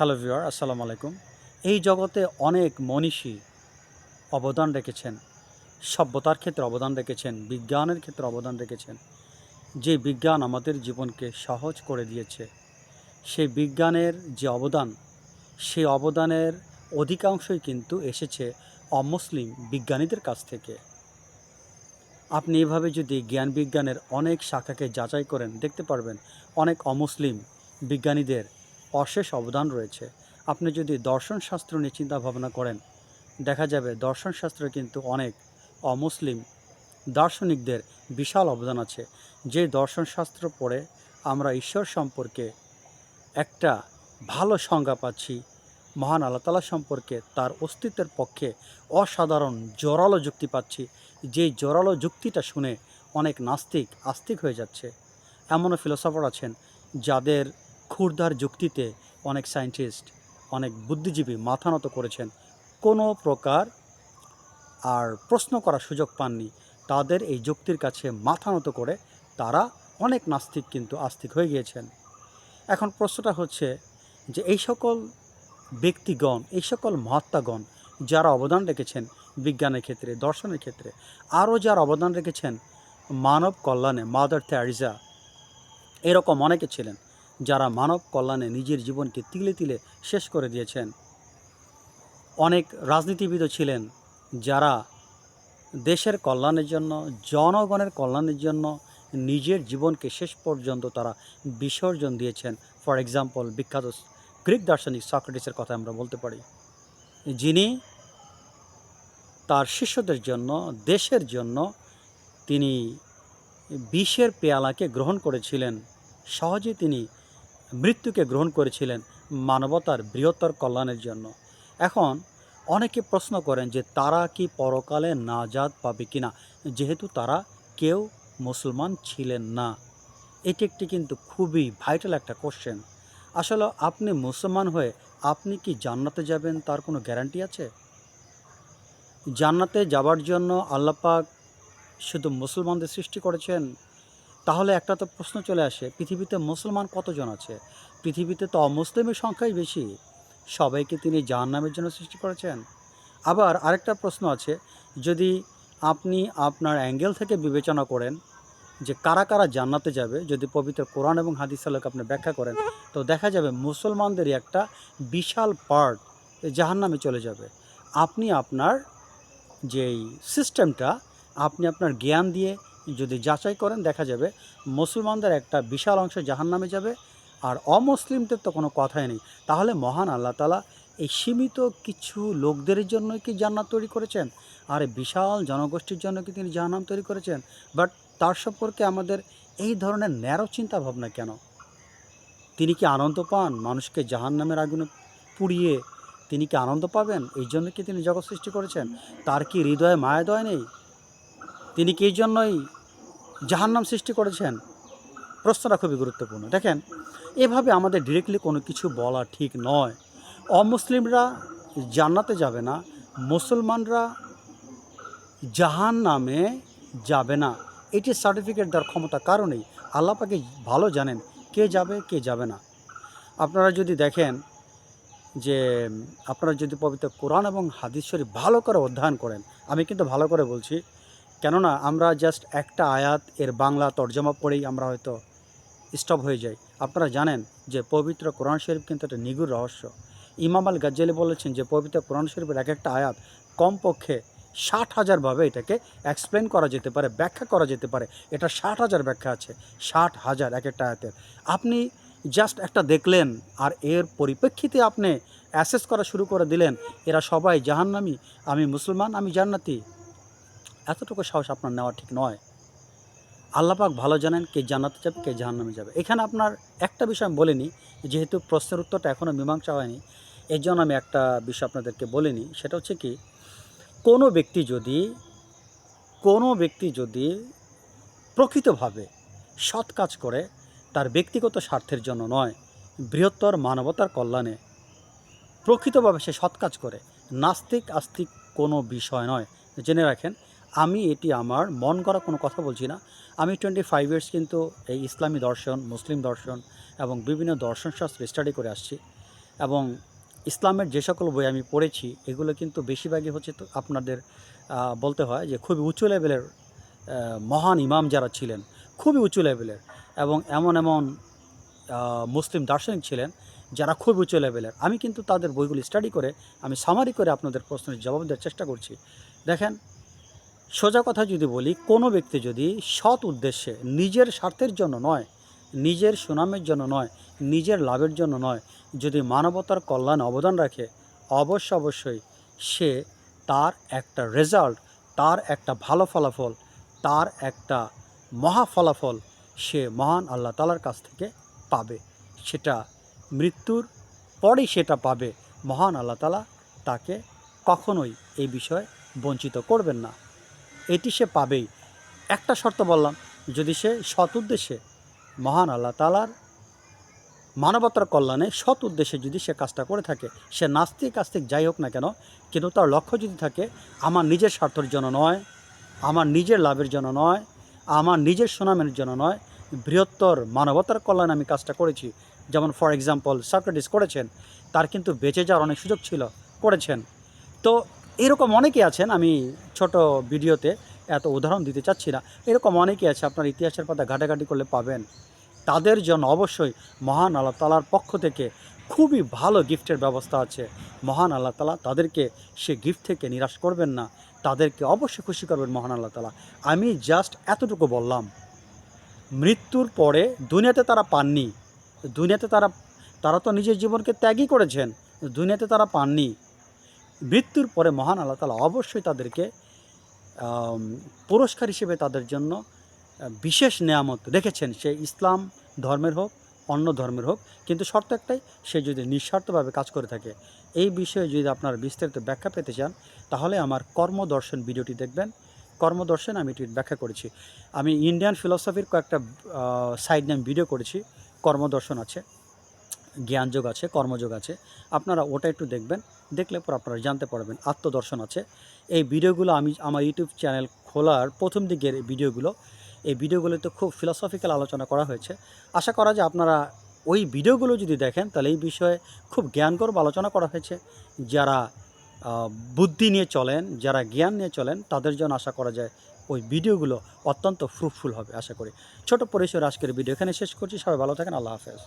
Hello viewer, আসসালামু আলাইকুম। এই জগতে অনেক মনীষী অবদান রেখেছেন, সভ্যতার ক্ষেত্রে অবদান রেখেছেন, বিজ্ঞানের ক্ষেত্রে অবদান রেখেছেন। যে বিজ্ঞান আমাদের জীবনকে সহজ করে দিয়েছে, সেই বিজ্ঞানের যে অবদান, সেই অবদানের অধিকাংশই কিন্তু এসেছে অমুসলিম বিজ্ঞানীদের কাছ থেকে। আপনি এভাবে যদি জ্ঞান বিজ্ঞানের অনেক শাখাকে যাচাই করেন, দেখতে পারবেন অনেক অমুসলিম বিজ্ঞানীদের অশেষ অবদান রয়েছে। আপনি যদি দর্শনশাস্ত্র নিয়ে চিন্তা ভাবনা করেন, দেখা যাবে দর্শনশাস্ত্রে কিন্তু অনেক অমুসলিম দার্শনিকদের বিশাল অবদান আছে। যে দর্শনশাস্ত্র পড়ে আমরা ঈশ্বর সম্পর্কে একটা ভালো সংজ্ঞা পাচ্ছি, মহান আল্লাহ তাআলা সম্পর্কে তার অস্তিত্বের পক্ষে অসাধারণ জোরালো যুক্তি পাচ্ছি। যেই জোরালো যুক্তিটা শুনে অনেক নাস্তিক আস্তিক হয়ে যাচ্ছে। এমনও ফিলোসফার আছেন যাদের ক্ষুরধার যুক্তিতে অনেক সায়েন্টিস্ট, অনেক বুদ্ধিজীবী মাথা নত করেছেন, কোনো প্রকার আর প্রশ্ন করার সুযোগ পাননি। তাদের এই যুক্তির কাছে মাথা নত করে তারা অনেক নাস্তিক কিন্তু আস্তিক হয়ে গিয়েছেন। এখন প্রশ্নটা হচ্ছে যে এই সকল ব্যক্তিগণ, এই সকল মহাত্মাগণ যারা অবদান রেখেছেন বিজ্ঞানের ক্ষেত্রে, দর্শনের ক্ষেত্রে, আরও যারা অবদান রেখেছেন মানব কল্যাণে, মাদার তেরেসা এরকম অনেকে ছিলেন যারা মানব কল্যাণে নিজের জীবনকে তিলে তিলে শেষ করে দিয়েছেন। অনেক রাজনীতিবিদও ছিলেন যারা দেশের কল্যাণের জন্য, জনগণের কল্যাণের জন্য নিজের জীবনকে শেষ পর্যন্ত তারা বিসর্জন দিয়েছেন। ফর এক্সাম্পল, বিখ্যাত গ্রিক দার্শনিক সক্রেটিসের কথা আমরা বলতে পারি, যিনি তার শিষ্যদের জন্য, দেশের জন্য তিনি বিষের পেয়ালাকে গ্রহণ করেছিলেন। সহজে তিনি মৃত্যুকে গ্রহণ করেছিলেন মানবতার বৃহত্তর কল্যাণের জন্য। এখন অনেকে প্রশ্ন করেন যে তারা কি পরকালে নাজাত পাবে কিনা, যেহেতু তারা কেউ মুসলমান ছিলেন না। এটি একটি কিন্তু খুবই ভাইটাল একটা কোশ্চেন। আসলে আপনি মুসলমান হয়ে আপনি কি জান্নাতে যাবেন তার কোনো গ্যারান্টি আছে? জান্নাতে যাবার জন্য আল্লাহ পাক শুধু মুসলমানদের সৃষ্টি করেছেন? তাহলে একটা তো প্রশ্ন চলে আসে, পৃথিবীতে মুসলমান কতজন আছে? পৃথিবীতে তো অমুসলিমের সংখ্যাই বেশি। সবাইকে তিনি জাহান্নামের জন্য সৃষ্টি করেছেন? আবার আরেকটা প্রশ্ন আছে, যদি আপনি আপনার অ্যাঙ্গেল থেকে বিবেচনা করেন যে কারা কারা জান্নাতে যাবে, যদি পবিত্র কোরআন এবং হাদিস আলোকে আপনি ব্যাখ্যা করেন, তো দেখা যাবে মুসলমানদেরই একটা বিশাল পার্ট জাহান্নামে চলে যাবে। আপনি আপনার যেই সিস্টেমটা, আপনি আপনার জ্ঞান দিয়ে যদি যাচাই করেন, দেখা যাবে মুসলমানদের একটা বিশাল অংশ জাহান্নামে যাবে, আর অমুসলিমদের তো কোনো কথাই নেই। তাহলে মহান আল্লাহ তাআলা এই সীমিত কিছু লোকদের জন্যই কি জান্নাত তৈরি করেছেন, আর এই বিশাল জনগোষ্ঠীর জন্য কি তিনি জাহান্নাম তৈরি করেছেন? বাট তার সম্পর্কে আমাদের এই ধরনের ন্যারো চিন্তা ভাবনা কেন? তিনি কি আনন্দ পান মানুষকে জাহান্নামের আগুনে পুড়িয়ে? তিনি কি আনন্দ পাবেন? এই জন্য কি তিনি জগৎ সৃষ্টি করেছেন? তার কি হৃদয়ে মায়া দয়া নেই? তিনি কি এই জন্যই জাহান্নাম সৃষ্টি করেছেন? প্রশ্নটা খুবই গুরুত্বপূর্ণ। দেখেন, এভাবে আমাদের ডিরেক্টলি কোনো কিছু বলা ঠিক নয়। অমুসলিমরা জান্নাতে যাবে না, মুসলমানরা জাহান্নামে যাবে না, এটি সার্টিফিকেট দেওয়ার ক্ষমতা কারও নেই। আল্লাহ পাকই ভালো জানেন কে যাবে, কে যাবে না। আপনারা যদি দেখেন যে আপনারা যদি পবিত্র কোরআন এবং হাদিস শরীফ ভালো করে অধ্যয়ন করেন, আমি কিন্তু ভালো করে বলছি, কেননা আমরা জাস্ট একটা আয়াত এর বাংলা তর্জমা পড়েই আমরা হয়তো স্টপ হয়ে যাই। আপনারা জানেন যে পবিত্র কোরআন শরীফ কিন্তু একটা নিগুড় রহস্য। ইমাম আল গাজ্জালি বলেছেন যে পবিত্র কোরআন শরীফের এক একটা আয়াত কমপক্ষে 60,000ভাবে এটাকে এক্সপ্লেন করা যেতে পারে, ব্যাখ্যা করা যেতে পারে। এটা 60,000 ব্যাখ্যা আছে, 60,000 এক একটা আয়াতের। আপনি জাস্ট একটা দেখলেন, আর এর পরিপ্রেক্ষিতে আপনি অ্যাসেস করা শুরু করে দিলেন এরা সবাই জাহান্নামী, আমি মুসলমান, আমি জান্নাতি। এতটুকু সাহস আপনার নেওয়া ঠিক নয়। আল্লাহ পাক ভালো জানেন কে জান্নাতে যাবে, কে জাহান্নামে যাবে। এখানে আপনার একটা বিষয় আমি বলিনি, যেহেতু প্রশ্নের উত্তরটা এখনও মীমাংসা হয়নি, এর জন্য আমি একটা বিষয় আপনাদেরকে বলিনি। সেটা হচ্ছে কি, কোনো ব্যক্তি যদি প্রকৃতভাবে সৎ কাজ করে, তার ব্যক্তিগত স্বার্থের জন্য নয়, বৃহত্তর মানবতার কল্যাণে প্রকৃতভাবে সে সৎ কাজ করে, নাস্তিক আস্তিক কোনো বিষয় নয়। জেনে রাখেন, আমি এটি আমার মন গড়া কোনো কথা বলছি না। আমি 25 ইয়ার্স কিন্তু এই ইসলামী দর্শন, মুসলিম দর্শন এবং বিভিন্ন দর্শনশাস্ত্র স্টাডি করে আসছি। এবং ইসলামের যে সকল বই আমি পড়েছি এগুলো কিন্তু বেশিরভাগই হচ্ছে তো আপনাদের বলতে হয় যে খুবই উঁচু লেভেলের মহান ইমাম যারা ছিলেন, খুবই উঁচু লেভেলের, এবং এমন এমন মুসলিম দার্শনিক ছিলেন যারা খুব উঁচু লেভেলের। আমি কিন্তু তাদের বইগুলি স্টাডি করে আমি সামারি করে আপনাদের প্রশ্নের জবাব দেওয়ার চেষ্টা করছি। দেখেন, সোজা কথা যদি বলি, কোনো ব্যক্তি যদি সৎ উদ্দেশ্যে, নিজের স্বার্থের জন্য নয়, নিজের সুনামের জন্য নয়, নিজের লাভের জন্য নয়, যদি মানবতার কল্যাণে অবদান রাখে, অবশ্যই সে তার একটা রেজাল্ট, তার একটা ভালো ফলাফল, তার একটা মহা ফলাফল সে মহান আল্লাহ তাআলার কাছ থেকে পাবে। সেটা মৃত্যুর পরেই সেটা পাবে। মহান আল্লাহ তাআলা তাকে কখনোই এই বিষয়ে বঞ্চিত করবেন না। এটি সে পাবেই। একটা শর্ত বললাম, যদি সে সৎ উদ্দেশ্যে মহান আল্লাহ তাআলার মানবতার কল্যাণে সৎ উদ্দেশ্যে যদি সে কাজটা করে থাকে, সে নাস্তিক আস্তিক যাই হোক না কেন, কিন্তু তার লক্ষ্য যদি থাকে আমার নিজের স্বার্থের জন্য নয়, আমার নিজের লাভের জন্য নয়, আমার নিজের সুনামের জন্য নয়, বৃহত্তর মানবতার কল্যাণে আমি কাজটা করেছি। যেমন ফর এক্সাম্পল সক্রেটিস করেছেন, তার কিন্তু বেঁচে যাওয়ার অনেক সুযোগ ছিল, করেছেন। তো এরকম অনেকেই আছেন, আমি ছোট ভিডিওতে এত উদাহরণ দিতে চাচ্ছি না, এরকম অনেকেই আছে, আপনার ইতিহাসের পাতা ঘাটাঘাটি করলে পাবেন। তাদের জন্য অবশ্যই মহান আল্লাহ তাআলার পক্ষ থেকে খুবই ভালো গিফটের ব্যবস্থা আছে। মহান আল্লাহ তাআলা তাদেরকে সে গিফট থেকে নিরাশ করবেন না, তাদেরকে অবশ্যই খুশি করবেন মহান আল্লাহ তাআলা। আমি জাস্ট এতটুকু বললাম, মৃত্যুর পরে দুনিয়াতে তারা পাননি, দুনিয়াতে তারা তো নিজের জীবনকে ত্যাগই করেছেন, দুনিয়াতে তারা পাননি। মৃত্যুর পরে মহান আল্লাহ তাআলা অবশ্যই তাদেরকে পুরস্কার হিসেবে তাদের জন্য বিশেষ নেয়ামত রেখেছেন, সে ইসলাম ধর্মের হোক, অন্য ধর্মের হোক, কিন্তু শর্ত একটাই, সে যদি নিঃস্বার্থভাবে কাজ করে থাকে। এই বিষয়ে যদি আপনারা বিস্তারিত ব্যাখ্যা পেতে চান, তাহলে আমার কর্মদর্শন ভিডিওটি দেখবেন। কর্মদর্শন আমি এটি ব্যাখ্যা করেছি। আমি ইন্ডিয়ান ফিলসফির কয়েকটা সাইড নিয়ে ভিডিও করেছি। কর্মদর্শন আছে, জ্ঞানযোগ আছে, কর্মযোগ আছে, আপনারা ওটা একটু দেখবেন, দেখলে পর আপনারা জানতে পারবেন। আত্মদর্শন আছে। এই ভিডিওগুলো আমি আমার ইউটিউব চ্যানেল খোলার প্রথম দিকের এই ভিডিওগুলোতে খুব ফিলসফিক্যাল আলোচনা করা হয়েছে। আশা করা যায় আপনারা ওই ভিডিওগুলো যদি দেখেন তাহলে এই বিষয়ে খুব জ্ঞানগর্ব আলোচনা করা হয়েছে। যারা বুদ্ধি নিয়ে চলেন, যারা জ্ঞান নিয়ে চলেন, তাদের জন্য আশা করা যায় ওই ভিডিওগুলো অত্যন্ত ফ্রুটফুল হবে আশা করি। ছোট পরিসরে আজকের ভিডিও এখানে শেষ করছি। সবাই ভালো থাকেন। আল্লাহ হাফেজ।